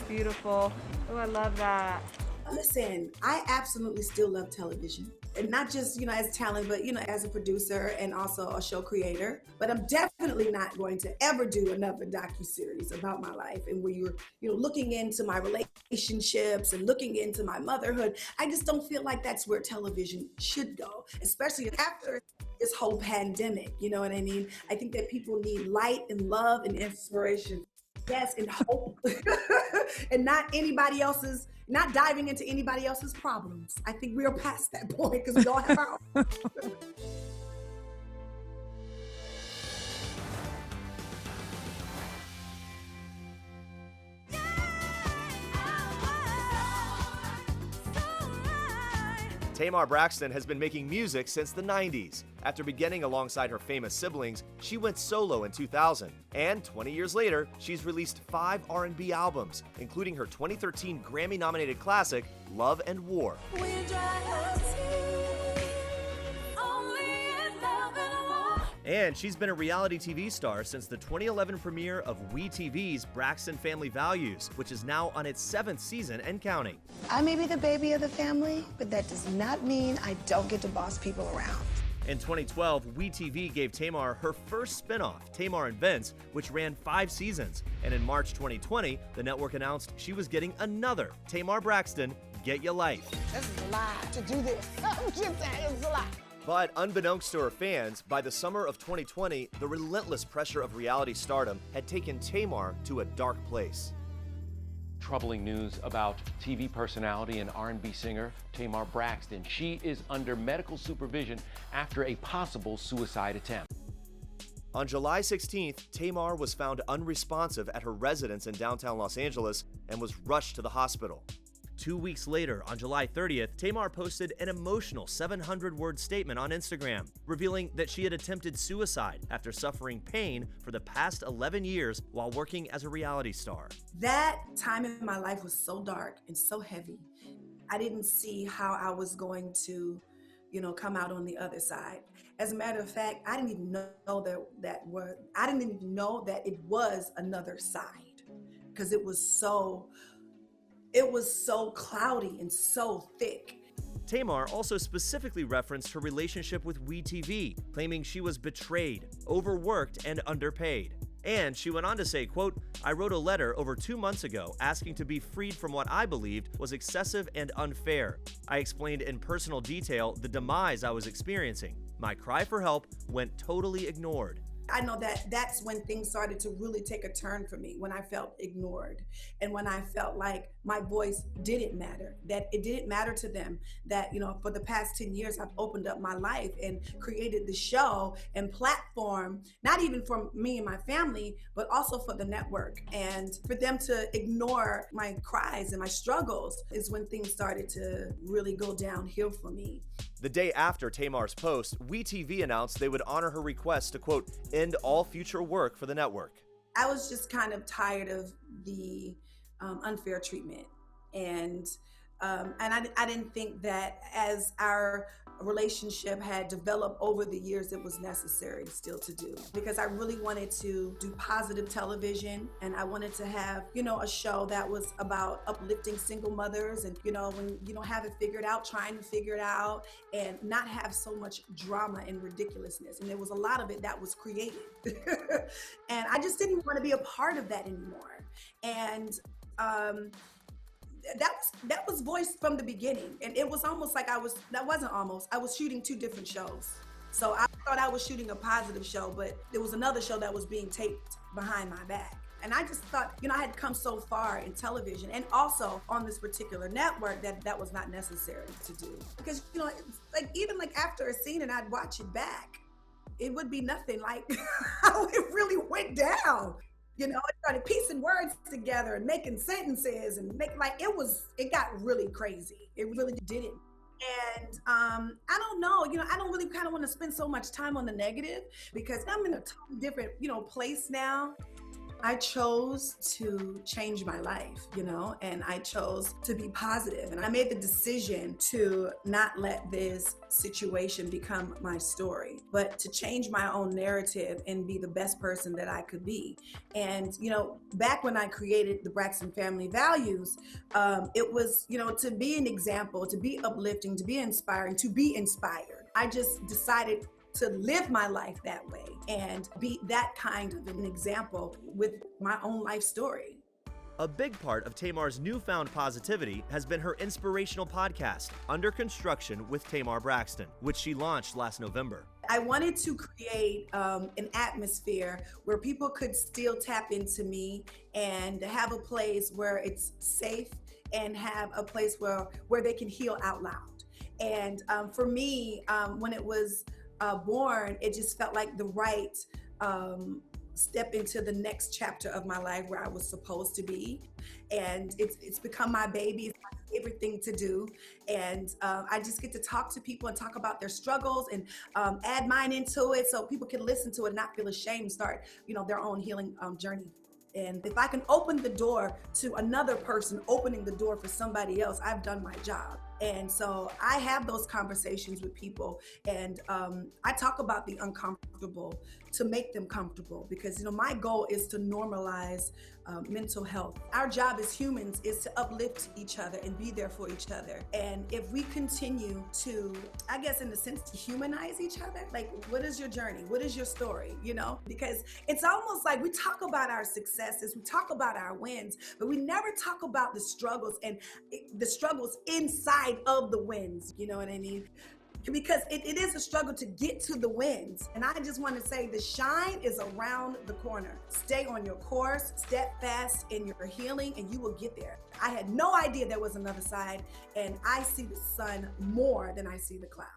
beautiful. Oh, I love that. Listen, I absolutely still love television. And not just, as talent, but, as a producer and also a show creator. But I'm definitely not going to ever do another docuseries about my life and where you're, looking into my relationships and looking into my motherhood. I just don't feel like that's where television should go, especially after this whole pandemic. You know what I mean? I think that people need light and love and inspiration. Yes, and hope. And not diving into anybody else's problems. I think we are past that point because we all have our own. Tamar Braxton has been making music since the 90s. After beginning alongside her famous siblings, she went solo in 2000. And 20 years later, she's released 5 R&B albums, including her 2013 Grammy-nominated classic, Love and War. And she's been a reality TV star since the 2011 premiere of WeTV's Braxton Family Values, which is now on its 7th season and counting. I may be the baby of the family, but that does not mean I don't get to boss people around. In 2012, WeTV gave Tamar her first spinoff, Tamar and Vince, which ran 5 seasons. And in March 2020, the network announced she was getting another Tamar Braxton, Get Ya Life. This is a lie to do this. I'm just saying it's a lie. But unbeknownst to her fans, by the summer of 2020, the relentless pressure of reality stardom had taken Tamar to a dark place. Troubling news about TV personality and R&B singer Tamar Braxton. She is under medical supervision after a possible suicide attempt. On July 16th, Tamar was found unresponsive at her residence in downtown Los Angeles and was rushed to the hospital. 2 weeks later, on July 30th, Tamar posted an emotional 700-word statement on Instagram, revealing that she had attempted suicide after suffering pain for the past 11 years while working as a reality star. That time in my life was so dark and so heavy. I didn't see how I was going to, come out on the other side. As a matter of fact, I didn't even know I didn't even know that it was another side, because it was so cloudy and so thick. Tamar also specifically referenced her relationship with WeTV, claiming she was betrayed, overworked, and underpaid. And she went on to say, quote, "I wrote a letter over 2 months ago asking to be freed from what I believed was excessive and unfair. I explained in personal detail the demise I was experiencing. My cry for help went totally ignored." I know that that's when things started to really take a turn for me, when I felt ignored and when I felt like my voice didn't matter, that it didn't matter to them, that, for the past 10 years, I've opened up my life and created the show and platform, not even for me and my family, but also for the network. And for them to ignore my cries and my struggles is when things started to really go downhill for me. The day after Tamar's post, WeTV announced they would honor her request to, quote, end all future work for the network. I was just kind of tired of the unfair treatment. And I didn't think that as our relationship had developed over the years, it was necessary still to do, because I really wanted to do positive television, and I wanted to have, a show that was about uplifting single mothers and, when you don't have it figured out, trying to figure it out and not have so much drama and ridiculousness. And there was a lot of it that was created. And I just didn't want to be a part of that anymore. And, that was voiced from the beginning, and it was almost like I was shooting 2 different shows. So I thought I was shooting a positive show, but there was another show that was being taped behind my back. And I just thought, I had come so far in television and also on this particular network that was not necessary to do. Because, even after a scene and I'd watch it back, it would be nothing like how it really went down. It started piecing words together and making sentences and it got really crazy. It really did it. And I don't know, I don't really kind of want to spend so much time on the negative, because I'm in a totally different, place now. I chose to change my life, and I chose to be positive. And I made the decision to not let this situation become my story, but to change my own narrative and be the best person that I could be. And, back when I created the Braxton Family Values, it was, to be an example, to be uplifting, to be inspiring, to be inspired. I just decided to live my life that way and be that kind of an example with my own life story. A big part of Tamar's newfound positivity has been her inspirational podcast, Under Construction with Tamar Braxton, which she launched last November. I wanted to create an atmosphere where people could still tap into me and have a place where it's safe and have a place where they can heal out loud. And for me, when it was born, it just felt like the right step into the next chapter of my life where I was supposed to be. And it's become my baby. It's my favorite thing to do. And I just get to talk to people and talk about their struggles and add mine into it so people can listen to it and not feel ashamed and start, their own healing journey. And if I can open the door to another person, opening the door for somebody else, I've done my job. And so I have those conversations with people, and I talk about the uncomfortable to make them comfortable, because my goal is to normalize mental health. Our job as humans is to uplift each other and be there for each other. And if we continue to, I guess in a sense, to humanize each other, like, what is your journey? What is your story? Because it's almost like we talk about our successes, we talk about our wins, but we never talk about the struggles and the struggles inside of the wins. You know what I mean? Because it is a struggle to get to the wins. And I just want to say the shine is around the corner. Stay on your course, steadfast in your healing, and you will get there. I had no idea there was another side, and I see the sun more than I see the clouds.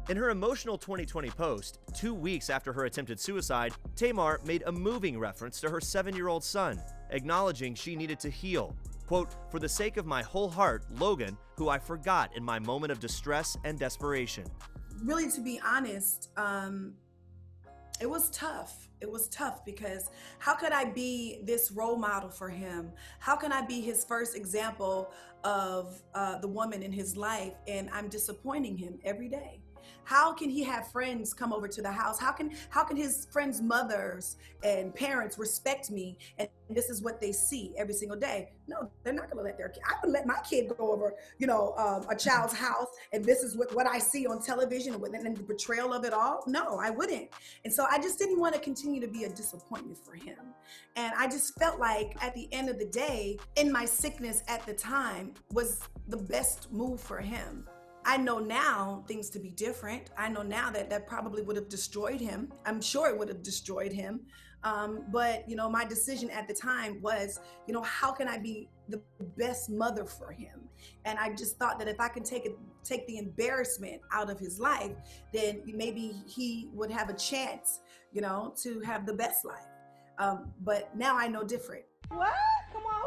In her emotional 2020 post, 2 weeks after her attempted suicide, Tamar made a moving reference to her 7-year-old son, acknowledging she needed to heal. Quote, "For the sake of my whole heart, Logan, who I forgot in my moment of distress and desperation." Really, to be honest, it was tough. It was tough because how could I be this role model for him? How can I be his first example of the woman in his life, and I'm disappointing him every day? How can he have friends come over to the house? How can his friends' mothers and parents respect me, and this is what they see every single day? No, they're not gonna let their kid. I would let my kid go over, a child's house, and this is what I see on television and the betrayal of it all. No, I wouldn't. And so I just didn't want to continue to be a disappointment for him. And I just felt like at the end of the day, in my sickness at the time, was the best move for him. I know now things to be different. I know now that probably would have destroyed him. I'm sure it would have destroyed him. But my decision at the time was, how can I be the best mother for him? And I just thought that if I can take the embarrassment out of his life, then maybe he would have a chance, to have the best life. But now I know different. What? Come on.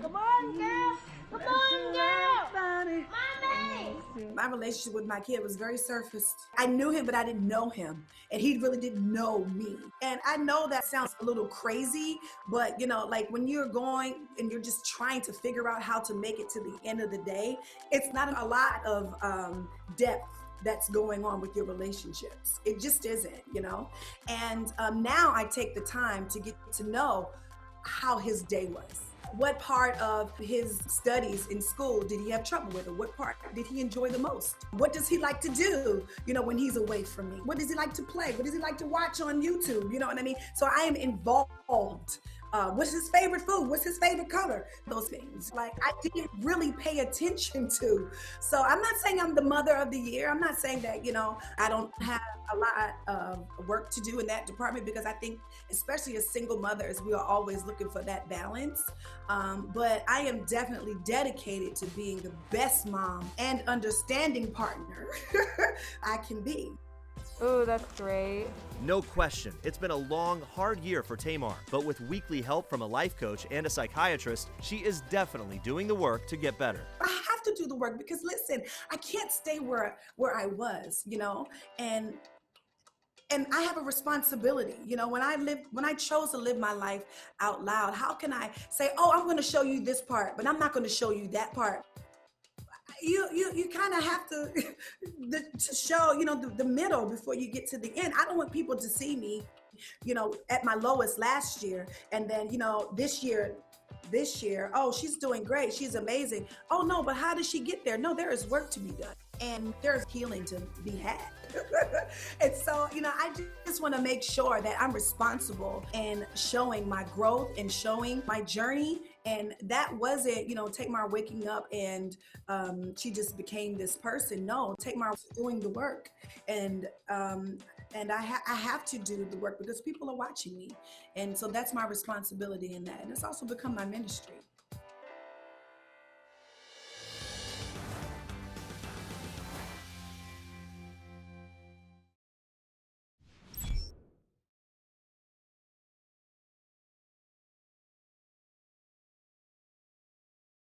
Come on, girl. Come on, girl. Mommy. My relationship with my kid was very surfaced. I knew him, but I didn't know him. And he really didn't know me. And I know that sounds a little crazy, but like when you're going and you're just trying to figure out how to make it to the end of the day, it's not a lot of depth that's going on with your relationships. It just isn't, And now I take the time to get to know how his day was. What part of his studies in school did he have trouble with? Or what part did he enjoy the most? What does he like to do, when he's away from me? What does he like to play? What does he like to watch on YouTube? You know what I mean? So I am involved. What's his favorite food? What's his favorite color? Those things, like, I didn't really pay attention to. So I'm not saying I'm the mother of the year. I'm not saying that, I don't have a lot of work to do in that department, because I think, especially as single mothers, we are always looking for that balance. But I am definitely dedicated to being the best mom and understanding partner I can be. Ooh, that's great. No question, it's been a long, hard year for Tamar, but with weekly help from a life coach and a psychiatrist, she is definitely doing the work to get better. I have to do the work because listen, I can't stay where I was, you know, and I have a responsibility, you know, when I chose to live my life out loud, how can I say, oh, I'm going to show you this part, but I'm not going to show you that part? You kind of have to to show, you know, the middle before you get to the end. I don't want people to see me, you know, at my lowest last year, and then, you know, this year, oh, she's doing great, she's amazing. Oh no, but how did she get there? No, there is work to be done, and there's healing to be had. And so, you know, I just want to make sure that I'm responsible in showing my growth and showing my journey. And that wasn't, you know, Tamar waking up and she just became this person. No, Tamar was doing the work, and I have to do the work because people are watching me, and so that's my responsibility in that, and it's also become my ministry.